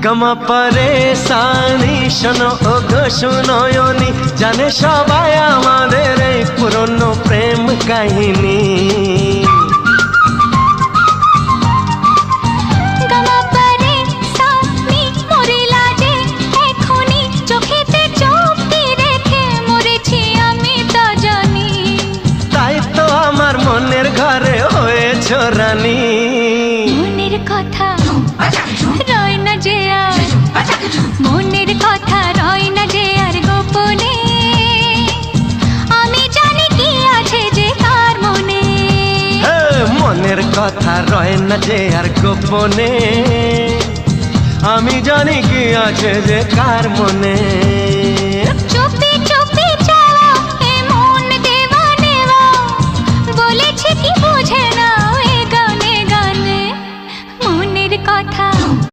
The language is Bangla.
গমা পরেশানি শোনো ও গো শুনয়নি, জানে সবাই আমাদের এই পুরনো প্রেম কাহিনী। তাই তো আমার মনের ঘরে হয়েছ রানী। মনের কথা রয় না যে আর, মনের কথা রয় না যে আর গোপনে। আমি জানি কি আছে যে কার মনে, মনের কথা রয় না যে আর গোপনে। আমি জানি কি আছে যে কার মনে।